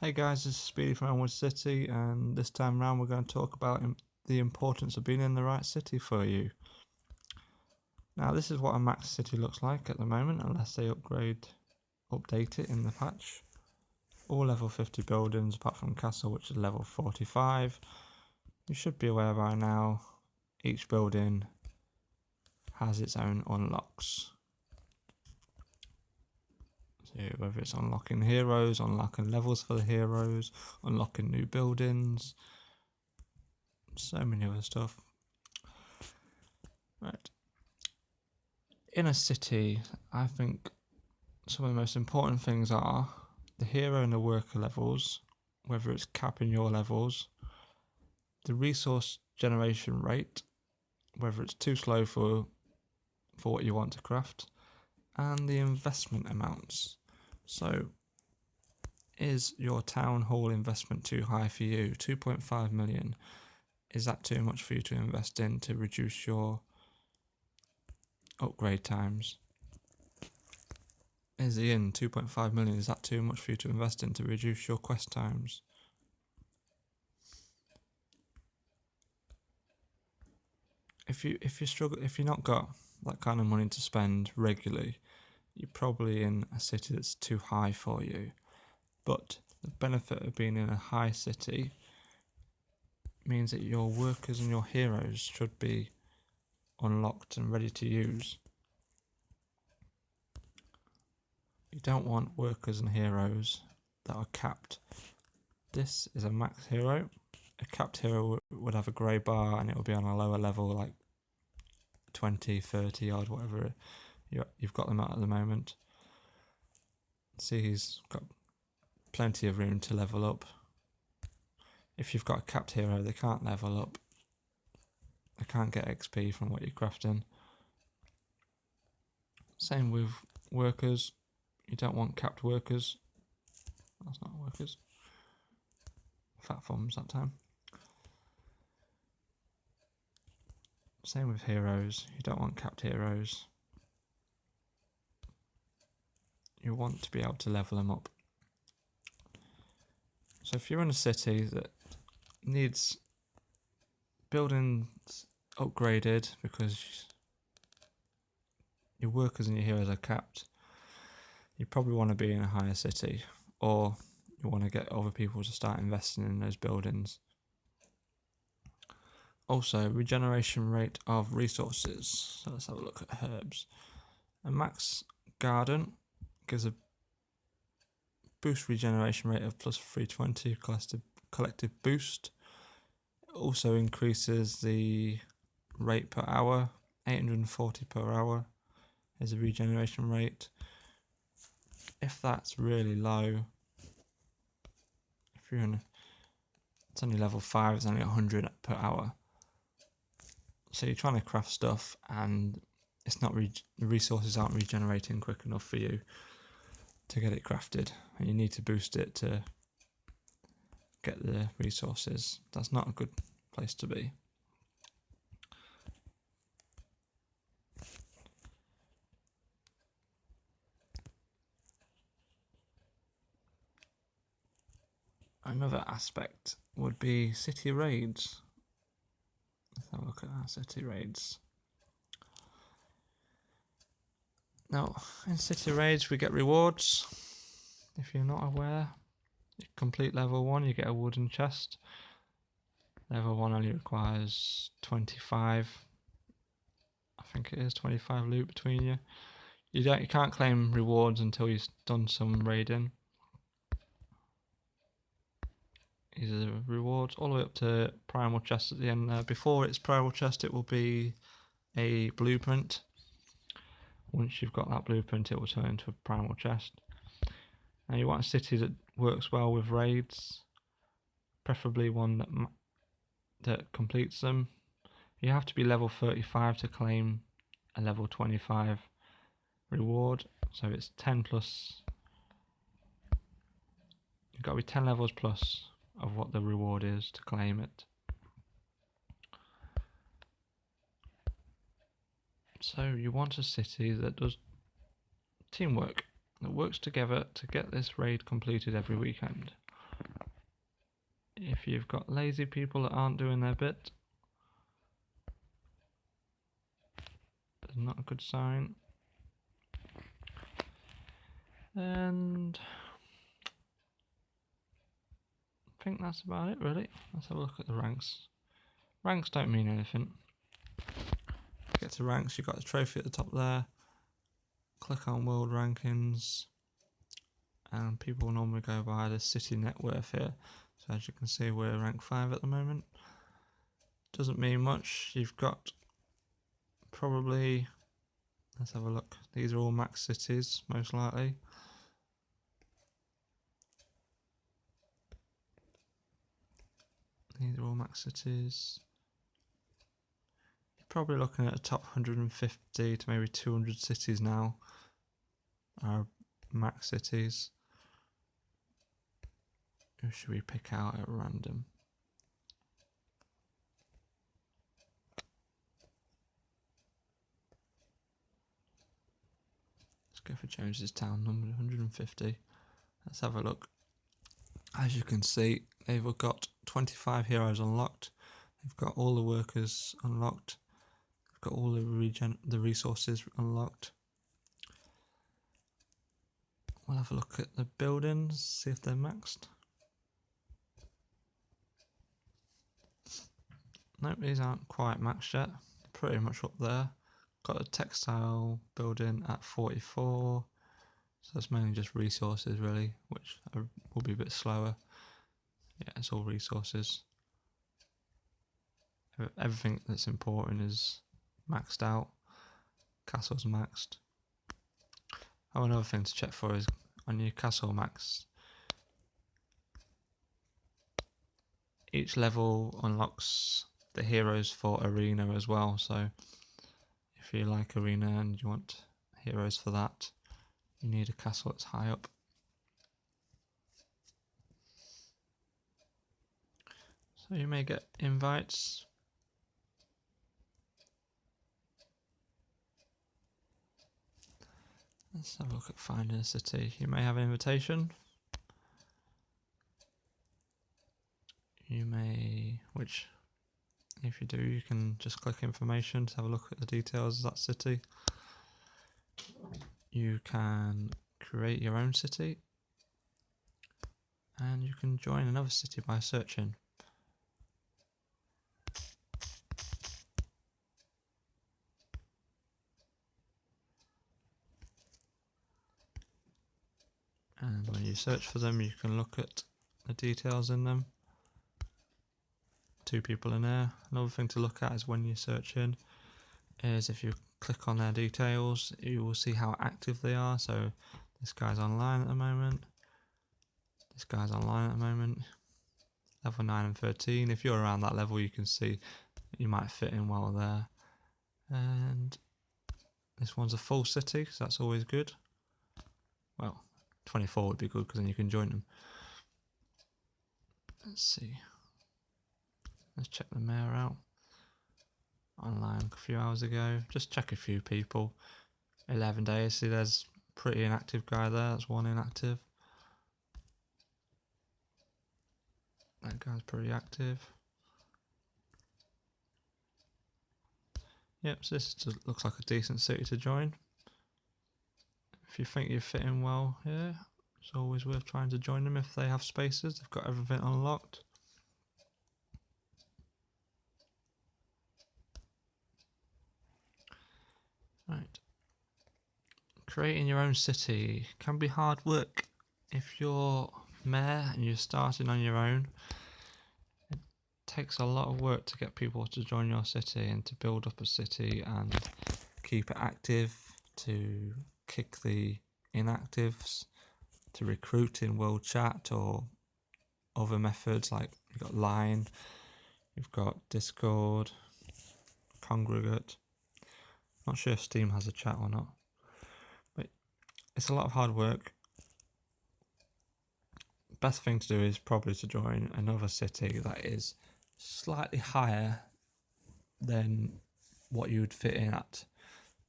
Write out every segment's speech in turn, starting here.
Hey guys, this is Speedy from Elmwood City, and this time round we're going to talk about the importance of being in the right city for you. Now, this is what a max city looks like at the moment, unless they update it in the patch. All level 50 buildings, apart from Castle, which is level 45. You should be aware by now, each building has its own unlocks. So whether it's unlocking heroes, unlocking levels for the heroes, unlocking new buildings, so many other stuff. Right. In a city, I think some of the most important things are the hero and the worker levels, whether it's capping your levels, the resource generation rate, whether it's too slow for what you want to craft, and the investment amounts. So, is your town hall investment too high for you? 2.5 million. Is that too much for you to invest in to reduce your upgrade times? Is the inn 2.5 million? Is that too much for you to invest in to reduce your quest times? If you're not got that kind of money to spend regularly, you're probably in a city that's too high for you. But the benefit of being in a high city means that your workers and your heroes should be unlocked and ready to use. You don't want workers and heroes that are capped. This is a max hero. A capped hero would have a grey bar and it will be on a lower level, like 20, 30 odd, whatever you've got them at the moment. See, he's got plenty of room to level up. If you've got a capped hero, they can't level up. They can't get XP from what you're crafting. Same with workers. You don't want capped workers. That's not workers. Fat thumbs that time. Same with heroes. You don't want capped heroes. You want to be able to level them up. So if you're in a city that needs buildings upgraded because your workers and your heroes are capped, you probably want to be in a higher city, or you want to get other people to start investing in those buildings. Also, regeneration rate of resources. So let's have a look at herbs. A max garden gives a boost regeneration rate of plus 320 collective boost. It also increases the rate per hour, 840 per hour is the regeneration rate. If that's really low, if you're in, it's only level 5, it's only 100 per hour. So you're trying to craft stuff and it's not the resources aren't regenerating quick enough for you to get it crafted, and you need to boost it to get the resources. That's not a good place to be. Another aspect would be city raids. Let's have a look at our city raids. Now, in city raids we get rewards. If you're not aware, you complete level 1, you get a wooden chest. Level 1 only requires 25. I think it is 25 loot between you. You can't claim rewards until you've done some raiding. These are the rewards all the way up to primal chest at the end. Before it's primal chest, it will be a blueprint. Once you've got that blueprint, it will turn into a primal chest. Now you want a city that works well with raids, preferably one that completes them. You have to be level 35 to claim a level 25 reward, so it's 10 plus. You've got to be 10 levels plus of what the reward is to claim it. So you want a city that does teamwork, that works together to get this raid completed every weekend. If you've got lazy people that aren't doing their bit, that's not a good sign. And I think that's about it, really. Let's have a look at the ranks. Ranks don't mean anything. Get to ranks, you've got the trophy at the top there. Click on world rankings, and people normally go by the city net worth here. So as you can see, we're rank 5 at the moment. Doesn't mean much. You've got probably, let's have a look. These are all max cities, most likely. These are all max cities. You're probably looking at a top 150 to maybe 200 cities now are max cities. Who should we pick out at random? Let's go for Jones's Town, number 150. Let's have a look. As you can see, they've got 25 heroes unlocked. They've got all the workers unlocked. They've got all the resources unlocked. We'll have a look at the buildings, see if they're maxed. Nope, these aren't quite maxed yet. Pretty much up there. Got a textile building at 44. So it's mainly just resources really, which will be a bit slower. Yeah, it's all resources. Everything that's important is maxed out. Castle's maxed. Oh, another thing to check for is on your castle max. Each level unlocks the heroes for arena as well. So if you like arena and you want heroes for that, you need a castle that's high up. So you may get invites. Let's have a look at finding a city. You may have an invitation. You may, which if you do, you can just click information to have a look at the details of that city. You can create your own city, and you can join another city by searching. And when you search for them, you can look at the details in them. 2 people in there. Another thing to look at is when you search in, is if you click on their details, you will see how active they are. So this guy's online at the moment. This guy's online at the moment. Level 9 and 13. If you're around that level, you can see you might fit in well there. And this one's a full city, so that's always good. Well, 24 would be good because then you can join them. Let's see. Let's check the mayor out. Online a few hours ago. Just check a few people. 11 days. See, there's a pretty inactive guy there. That's one inactive. That guy's pretty active. Yep, so this looks like a decent city to join. If you think you're fitting well here, it's always worth trying to join them if they have spaces. They've got everything unlocked. Right. Creating your own city can be hard work. If you're mayor and you're starting on your own, it takes a lot of work to get people to join your city and to build up a city and keep it active, to kick the inactives, to recruit in world chat or other methods like you've got Line, you've got Discord, Congregate. Not sure if Steam has a chat or not, but it's a lot of hard work. Best thing to do is probably to join another city that is slightly higher than what you would fit in at.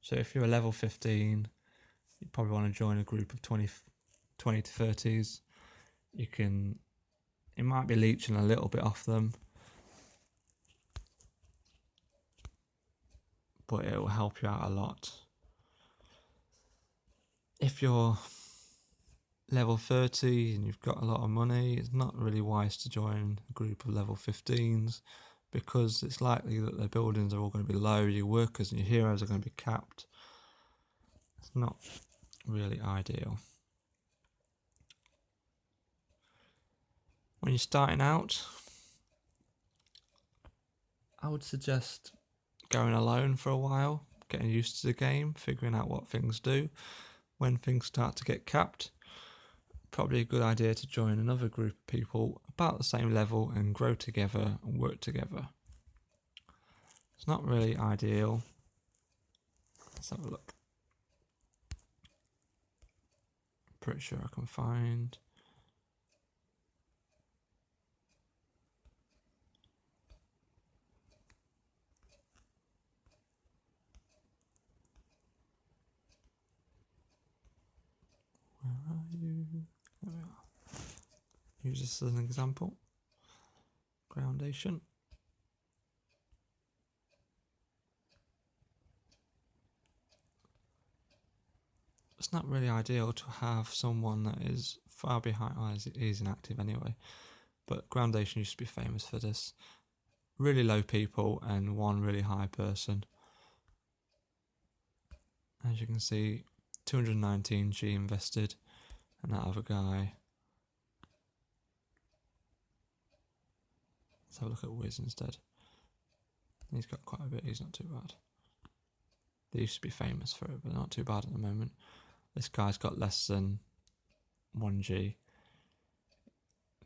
So if you're a level 15, you probably want to join a group of 20 to 30s. You can it might be leeching a little bit off them, but it will help you out a lot. If you're level 30 and you've got a lot of money, it's not really wise to join a group of level 15s, because it's likely that their buildings are all going to be low, your workers and your heroes are going to be capped. It's not really ideal. When you're starting out, I would suggest going alone for a while, getting used to the game, figuring out what things do. When things start to get capped, probably a good idea to join another group of people about the same level and grow together and work together. It's not really ideal. Let's have a look. Pretty sure I can find. Where are you? There we are. Use this as an example. Groundation. It's not really ideal to have someone that is far behind. Oh, he's inactive anyway. But Groundation used to be famous for this. Really low people and one really high person. As you can see, 219G invested, and that other guy. Let's have a look at Wiz instead. He's got quite a bit, he's not too bad. They used to be famous for it, but not too bad at the moment. This guy's got less than 1G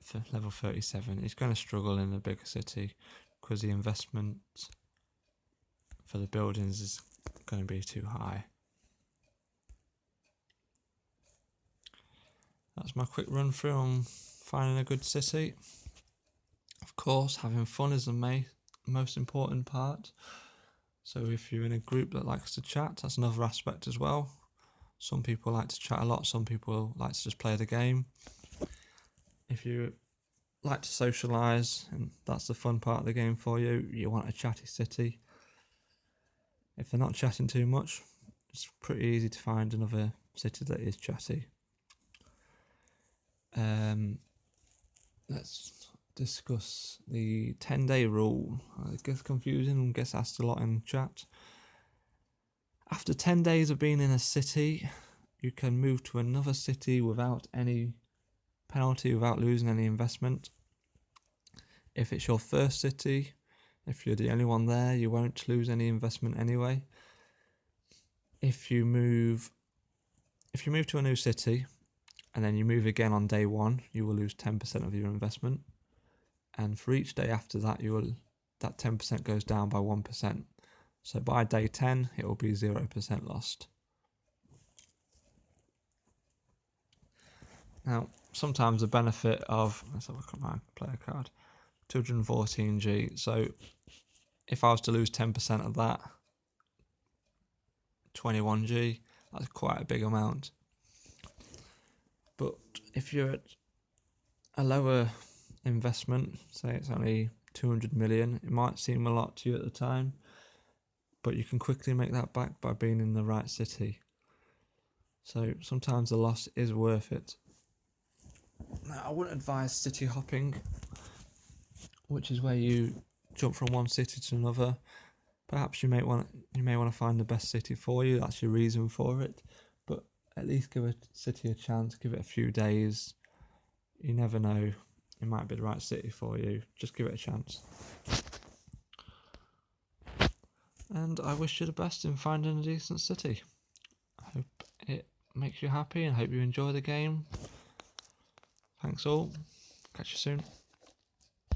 for level 37. He's going to struggle in a bigger city because the investment for the buildings is going to be too high. That's my quick run through on finding a good city. Of course, having fun is the most important part. So if you're in a group that likes to chat, that's another aspect as well. Some people like to chat a lot, some people like to just play the game. If you like to socialise, and that's the fun part of the game for you, you want a chatty city. If they're not chatting too much, it's pretty easy to find another city that is chatty. Let's discuss the 10-day rule. It gets confusing and gets asked a lot in chat. After 10 days of being in a city, you can move to another city without any penalty, without losing any investment. If it's your first city, if you're the only one there, you won't lose any investment anyway. If you move to a new city and then you move again on day 1, you will lose 10% of your investment. And for each day after that, that 10% goes down by 1%. So by day 10, it will be 0% lost. Now, sometimes the benefit of, let's have a look at my player card, 214G. So if I was to lose 10% of that, 21G, that's quite a big amount. But if you're at a lower investment, say it's only 200 million, it might seem a lot to you at the time, but you can quickly make that back by being in the right city. So sometimes the loss is worth it. Now, I wouldn't advise city hopping, which is where you jump from one city to another. Perhaps you may want to find the best city for you. That's your reason for it. But at least give a city a chance. Give it a few days. You never know. It might be the right city for you. Just give it a chance. And I wish you the best in finding a decent city. I hope it makes you happy and hope you enjoy the game. Thanks all. Catch you soon.